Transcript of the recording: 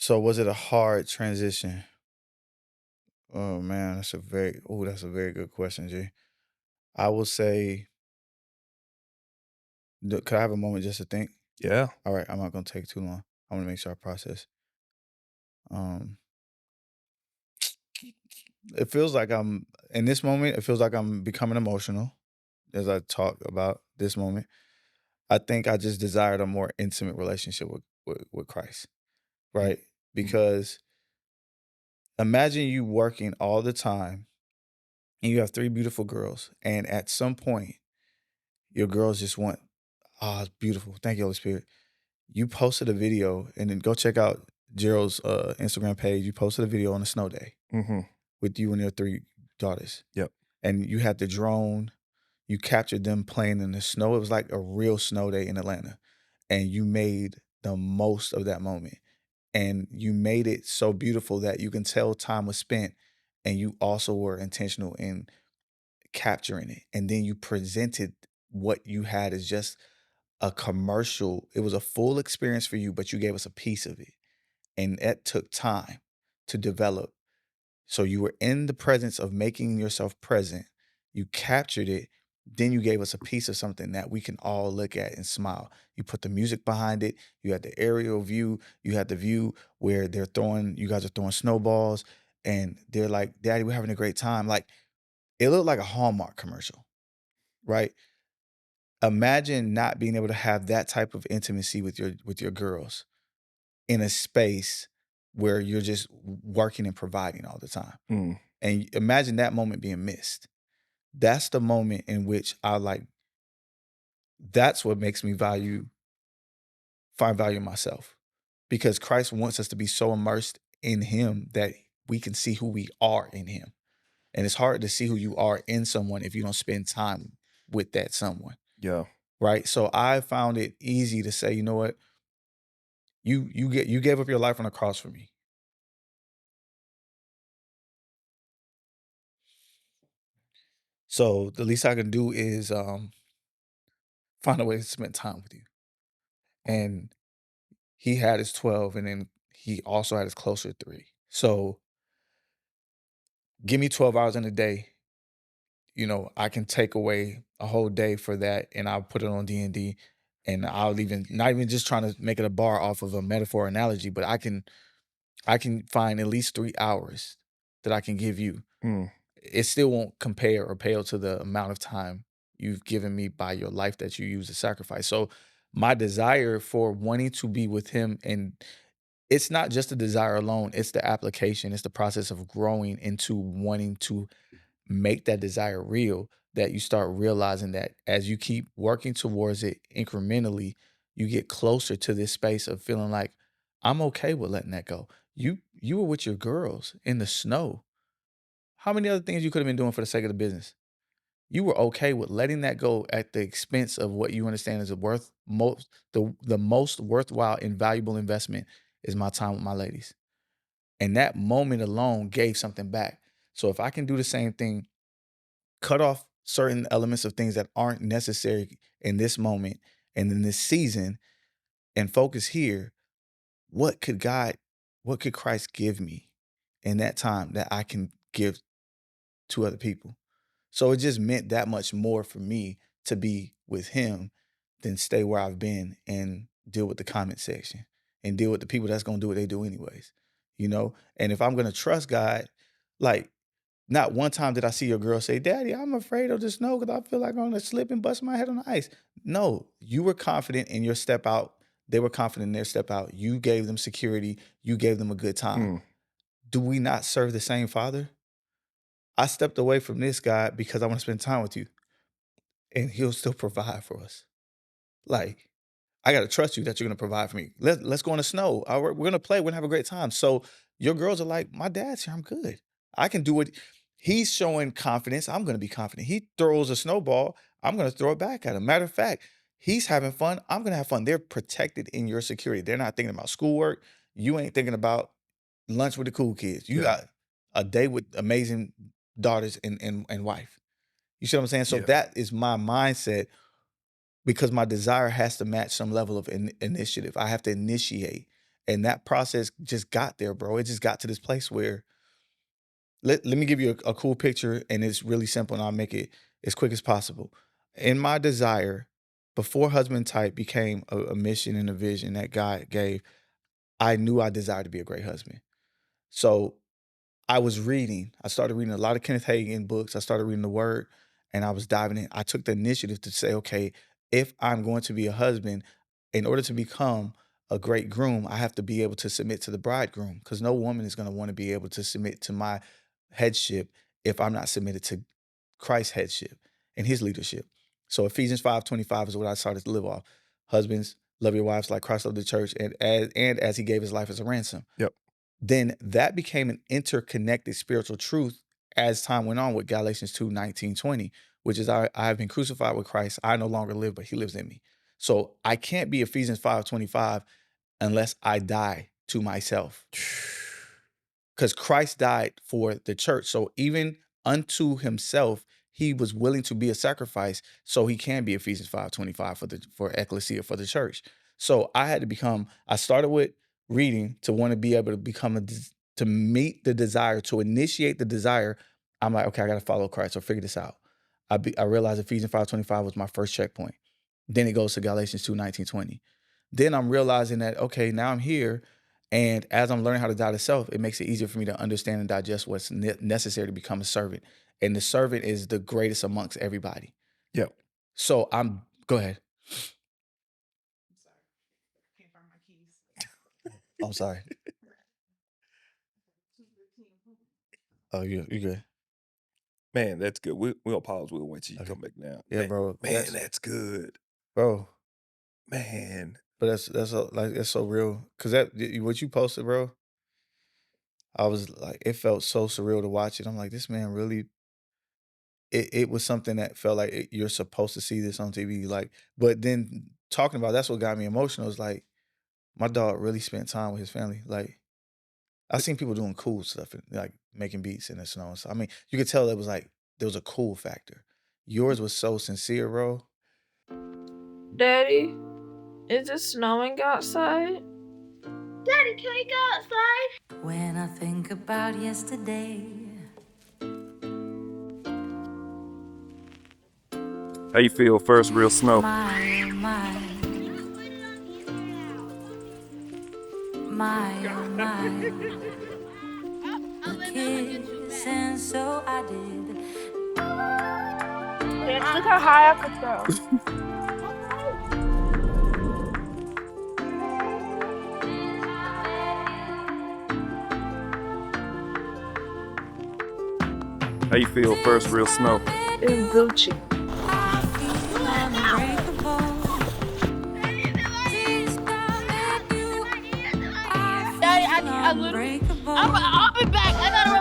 So was it a hard transition? Oh man, that's a very good question, G. I will say, could I have a moment just to think? Yeah. All right, I'm not gonna take too long. I want to make sure I process. Um, it feels like I'm in this moment. It feels like I'm becoming emotional as I talk about this moment. I think I just desired a more intimate relationship with Christ, Mm, right? mm, Because imagine you working all the time and you have three beautiful girls, and at some point, your girls just want, ah, it's beautiful. Thank you, Holy Spirit. You posted a video, and then go check out Gerald's Instagram page. You posted a video on a snow day mhm. with you and your three daughters, Yep. and you had the drone. You captured them playing in the snow. It was like a real snow day in Atlanta, and you made the most of that moment. And you made it so beautiful that you can tell time was spent, and you also were intentional in capturing it. And then you presented what you had as just a commercial. It was a full experience for you, but you gave us a piece of it. And that took time to develop. So you were in the presence of making yourself present. You captured it. Then you gave us a piece of something that we can all look at and smile. You put the music behind it. You had the aerial view. You had the view where you guys are throwing snowballs, and they're like, Daddy, we're having a great time. Like, it looked like a Hallmark commercial, right? Imagine not being able to have that type of intimacy with your girls in a space where you're just working and providing all the time. Mm, And imagine that moment being missed. That's the moment in which that's what makes me find value in myself. Because Christ wants us to be so immersed in him that we can see who we are in him. And it's hard to see who you are in someone if you don't spend time with that someone. yeah. Right. So I found it easy to say, you know what? You gave up your life on the cross for me. So the least I can do is find a way to spend time with you. And he had his 12, and then he also had his closer three. So give me 12 hours in a day. I can take away a whole day for that, and I'll put it on D&D, and I'll even not even just trying to make it a bar off of a metaphor analogy, but I can find at least 3 hours that I can give you. Mm, It still won't compare or pale to the amount of time you've given me by your life that you use to sacrifice. So my desire for wanting to be with him, and it's not just a desire alone, it's the application, it's the process of growing into wanting to make that desire real, that you start realizing that as you keep working towards it incrementally, you get closer to this space of feeling like I'm okay with letting that go. You were with your girls in the snow. How many other things you could have been doing for the sake of the business? You were okay with letting that go at the expense of what you understand is the most worthwhile and valuable investment is my time with my ladies. And that moment alone gave something back. So if I can do the same thing, cut off certain elements of things that aren't necessary in this moment and in this season and focus here, what could God, what could Christ give me in that time that I can give to other people? So it just meant that much more for me to be with him than stay where I've been and deal with the comment section and deal with the people that's going to do what they do anyways. And if I'm going to trust God, like, not one time did I see your girl say, Daddy, I'm afraid of the snow because I feel like I'm going to slip and bust my head on the ice. No, you were confident in your step out. They were confident in their step out. You gave them security. You gave them a good time. mm. Do we not serve the same Father? I stepped away from this guy because I want to spend time with you, and he'll still provide for us. Like, I gotta trust you that you're gonna provide for me. Let's go in the snow. We're gonna play. We're gonna have a great time. So your girls are like, my dad's here. I'm good. I can do it. He's showing confidence. I'm gonna be confident. He throws a snowball. I'm gonna throw it back at him. Matter of fact, he's having fun. I'm gonna have fun. They're protected in your security. They're not thinking about schoolwork. You ain't thinking about lunch with the cool kids. You Yeah. got a day with amazing daughters and wife. You see what I'm saying? So Yeah. that is my mindset because my desire has to match some level of initiative. I have to initiate. And that process just got there, bro. It just got to this place where let me give you a cool picture, and it's really simple, and I'll make it as quick as possible. In my desire, before husband type became a mission and a vision that God gave, I knew I desired to be a great husband. So I was reading. I started reading a lot of Kenneth Hagin books. I started reading the Word, and I was diving in. I took the initiative to say, okay, if I'm going to be a husband, in order to become a great groom, I have to be able to submit to the bridegroom, because no woman is going to want to be able to submit to my headship if I'm not submitted to Christ's headship and his leadership. So Ephesians 5:25 is what I started to live off. Husbands, love your wives like Christ loved the church, and as he gave his life as a ransom. Yep. Then that became an interconnected spiritual truth as time went on with Galatians 2:19-20, which is I have been crucified with Christ. I no longer live, but he lives in me. So I can't be Ephesians 5:25 unless I die to myself, because Christ died for the church. So even unto himself, he was willing to be a sacrifice so he can be Ephesians 5:25 for ecclesia, for the church. So I started with reading to want to be able to to meet the desire, to initiate the desire. I'm like, okay, I got to follow Christ or figure this out. I realized Ephesians 5:25 was my first checkpoint. Then it goes to Galatians 2:19-20. Then I'm realizing that, okay, now I'm here. And as I'm learning how to die to self, it makes it easier for me to understand and digest what's necessary to become a servant. And the servant is the greatest amongst everybody. Yep. So go ahead. I'm sorry. Can't find my keys. I'm sorry. Oh, you good. Man, that's good. We'll pause. We'll wait till you Okay. come back now. Yeah, man, bro. Man, that's good. Bro. Man. But that's so real. Cause what you posted, bro, I was like, it felt so surreal to watch it. I'm like, this man really, it was something that felt like you're supposed to see this on TV. Like, but then talking about, that's what got me emotional. Is like, my dog really spent time with his family. Like, I've seen people doing cool stuff, like making beats in the snow and stuff. I mean, you could tell there was a cool factor. Yours was so sincere, bro. Daddy, is it snowing outside? Daddy, can we go outside? When I think about yesterday, How you feel? First real snow. my, oh my, a kiss, and so I did. Look how high I could throw. How you feel? First real snow. It's Gucci. I feel unbreakable. Since I met you, I feel unbreakable. I'll be back. I gotta